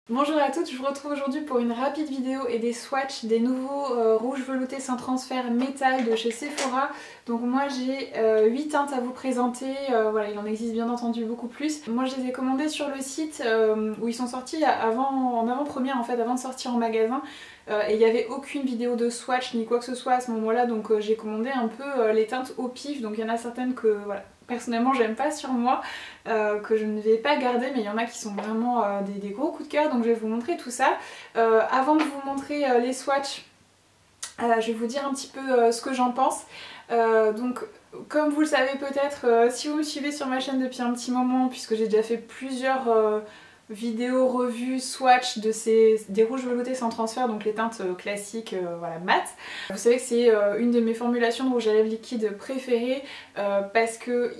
Bonjour à toutes, je vous retrouve aujourd'hui pour une rapide vidéo et des swatchs des nouveaux rouges veloutés sans transfert métal de chez Sephora. Donc moi j'ai 8 teintes à vous présenter, voilà, il en existe bien entendu beaucoup plus. Moi je les ai commandés sur le site où ils sont sortis en avant-première en fait, avant de sortir en magasin. Et il n'y avait aucune vidéo de swatch ni quoi que ce soit à ce moment-là, donc j'ai commandé un peu les teintes au pif. Donc il y en a certaines que voilà, personnellement j'aime pas sur moi, que je ne vais pas garder, mais il y en a qui sont vraiment des gros coups de cœur, donc je vais vous montrer tout ça. Avant de vous montrer les swatchs, je vais vous dire un petit peu ce que j'en pense. Donc comme vous le savez peut-être, si vous me suivez sur ma chaîne depuis un petit moment, puisque j'ai déjà fait plusieurs vidéos, revues, swatch des rouges veloutés sans transfert, donc les teintes classiques, voilà, mat. Vous savez que c'est une de mes formulations de rouge à lèvres liquide préférées parce que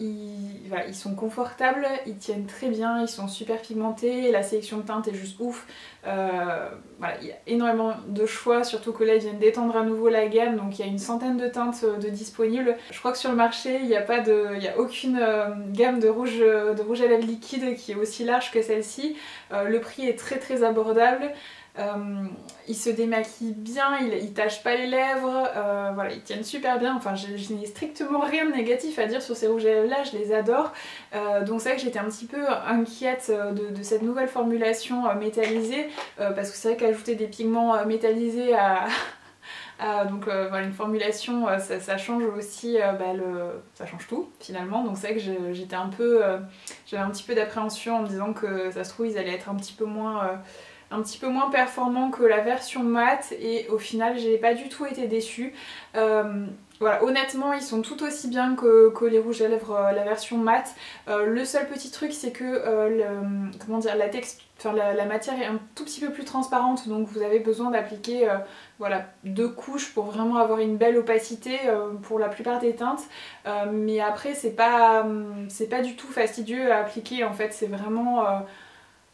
voilà, ils sont confortables, ils tiennent très bien, ils sont super pigmentés, la sélection de teintes est juste ouf. Voilà, il y a énormément de choix, surtout que là ils viennent d'étendre à nouveau la gamme, donc il y a une centaine de teintes de disponibles. Je crois que sur le marché il n'y a aucune gamme de rouge à lèvres liquide qui est aussi large que celle-ci. Le prix est très très abordable. Ils se démaquillent bien, ils tâchent pas les lèvres, voilà, ils tiennent super bien. Enfin, je n'ai strictement rien de négatif à dire sur ces rouges à lèvres là, je les adore. Donc c'est vrai que j'étais un petit peu inquiète de cette nouvelle formulation métallisée, parce que c'est vrai qu'ajouter des pigments métallisés donc voilà, une formulation, ça change aussi, ça change tout finalement. Donc c'est vrai que j'étais j'avais un petit peu d'appréhension en me disant que ça se trouve ils allaient être un petit peu moins performants que la version mat, et au final j'ai pas du tout été déçue. Voilà, honnêtement ils sont tout aussi bien que les rouges à lèvres la version mat. Le seul petit truc c'est que comment dire, la matière est un tout petit peu plus transparente, donc vous avez besoin d'appliquer voilà, 2 couches pour vraiment avoir une belle opacité pour la plupart des teintes. Mais après c'est pas du tout fastidieux à appliquer en fait, c'est vraiment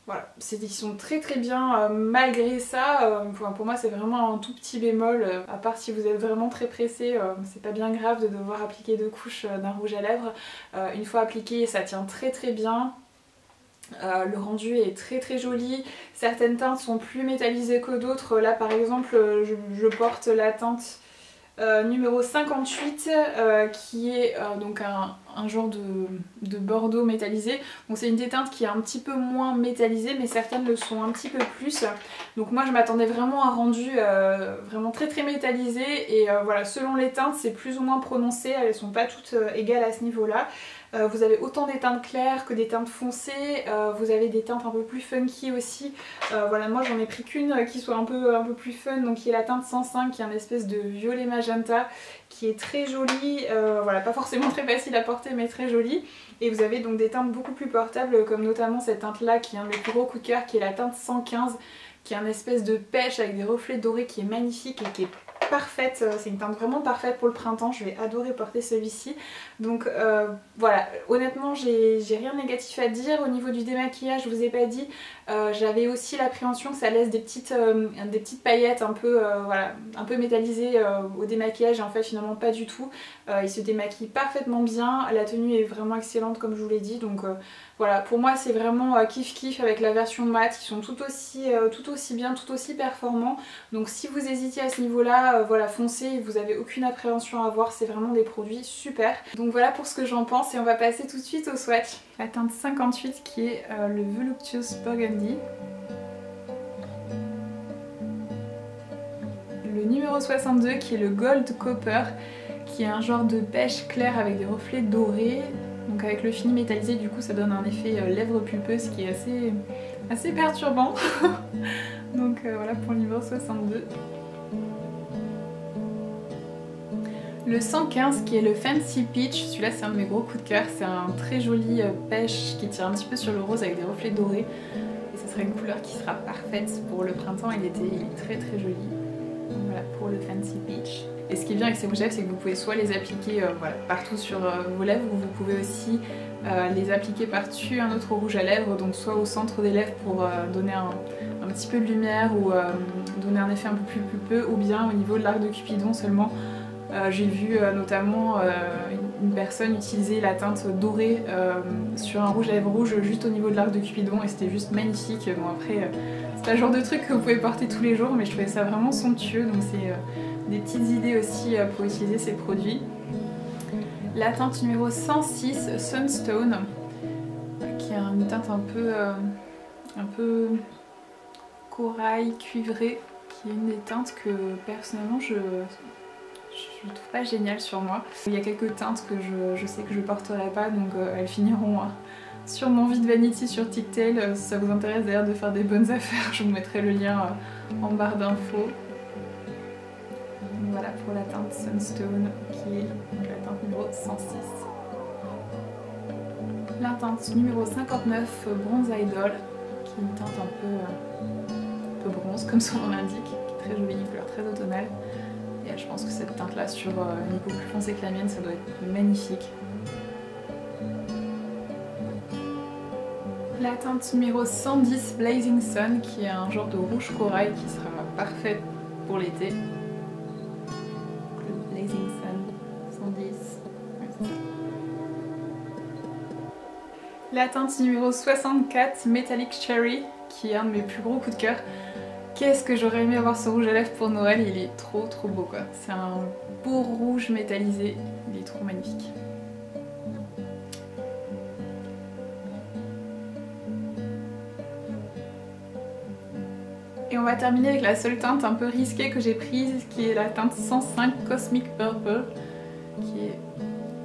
voilà, ils sont très très bien malgré ça. Pour moi c'est vraiment un tout petit bémol, à part si vous êtes vraiment très pressé, c'est pas bien grave de devoir appliquer 2 couches d'un rouge à lèvres. Une fois appliqué ça tient très très bien. Le rendu est très très joli, certaines teintes sont plus métallisées que d'autres. Là par exemple je porte la teinte numéro 58 qui est donc un genre de bordeaux métallisé. Donc c'est une des teintes qui est un petit peu moins métallisée, mais certaines le sont un petit peu plus. Donc moi je m'attendais vraiment à un rendu vraiment très très métallisé, et voilà, selon les teintes c'est plus ou moins prononcé, elles sont pas toutes égales à ce niveau là. Vous avez autant des teintes claires que des teintes foncées, vous avez des teintes un peu plus funky aussi. Voilà, moi j'en ai pris qu'une qui soit un peu plus fun, donc qui est la teinte 105, qui est un espèce de violet magenta, qui est très jolie, voilà, pas forcément très facile à porter mais très jolie. Et vous avez donc des teintes beaucoup plus portables, comme notamment cette teinte là qui est un de mes plus gros coups de cœur, qui est la teinte 115, qui est un espèce de pêche avec des reflets dorés, qui est magnifique et qui est parfaite. C'est une teinte vraiment parfaite pour le printemps, je vais adorer porter celui-ci. Donc voilà, honnêtement j'ai rien de négatif à dire. Au niveau du démaquillage, je vous ai pas dit, j'avais aussi l'appréhension que ça laisse des petites paillettes un peu, voilà, un peu métallisées au démaquillage, et en fait finalement pas du tout. Il se démaquille parfaitement bien, la tenue est vraiment excellente comme je vous l'ai dit, donc voilà, pour moi c'est vraiment kiff kiff avec la version mat. Ils sont tout aussi bien, tout aussi performants. Donc si vous hésitez à ce niveau là, voilà, foncez, vous avez aucune appréhension à avoir, c'est vraiment des produits super. Donc voilà pour ce que j'en pense, et on va passer tout de suite au swatch. La teinte 58 qui est le Voluptuous Burgundy. Le numéro 62 qui est le Gold Copper, qui est un genre de beige clair avec des reflets dorés. Donc avec le fini métallisé, du coup ça donne un effet lèvres pulpeuses qui est assez perturbant. Donc voilà pour le numéro 62. Le 115 qui est le Fancy Peach, celui-là c'est un de mes gros coups de cœur, c'est un très joli pêche qui tire un petit peu sur le rose avec des reflets dorés. Et ce sera une couleur qui sera parfaite pour le printemps, il est très très joli. Donc voilà pour le Fancy Peach. Et ce qui est bien avec ces rouges à lèvres, c'est que vous pouvez soit les appliquer voilà, partout sur vos lèvres, ou vous pouvez aussi les appliquer par-dessus un autre rouge à lèvres, donc soit au centre des lèvres pour donner un petit peu de lumière, ou donner un effet un peu plus pulpeux, ou bien au niveau de l'arc de Cupidon seulement. J'ai vu notamment une personne utilisait la teinte dorée sur un rouge à lèvres rouge juste au niveau de l'arc de Cupidon et c'était juste magnifique. Bon après c'est pas le genre de truc que vous pouvez porter tous les jours mais je trouvais ça vraiment somptueux, donc c'est des petites idées aussi pour utiliser ces produits. La teinte numéro 106 Sunstone, qui est une teinte un peu corail cuivré, qui est une des teintes que personnellement je trouve pas géniale sur moi. Il y a quelques teintes que je sais que je porterai pas, donc elles finiront sur mon vide vanity sur Ticktail. Si ça vous intéresse d'ailleurs de faire des bonnes affaires, je vous mettrai le lien en barre d'infos. Voilà pour la teinte Sunstone, qui est la teinte numéro 106. La teinte numéro 59 Bronze Idol, qui est une teinte un peu bronze comme son nom l'indique, qui est très jolie, une couleur très automnale. Et je pense que cette teinte là sur une peau plus foncée que la mienne, ça doit être magnifique. La teinte numéro 110 Blazing Sun, qui est un genre de rouge corail qui sera parfait pour l'été. Le Blazing Sun 110. La teinte numéro 64 Metallic Cherry, qui est un de mes plus gros coups de cœur. Qu'est-ce que j'aurais aimé avoir ce rouge à lèvres pour Noël, il est trop beau quoi. C'est un beau rouge métallisé, il est trop magnifique. Et on va terminer avec la seule teinte un peu risquée que j'ai prise, qui est la teinte 105 Cosmic Purple, qui est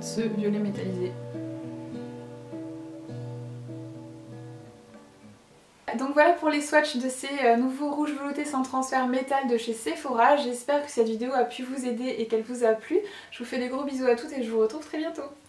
ce violet métallisé. Donc voilà pour les swatchs de ces nouveaux rouges veloutés sans transfert métal de chez Sephora. J'espère que cette vidéo a pu vous aider et qu'elle vous a plu. Je vous fais des gros bisous à toutes et je vous retrouve très bientôt.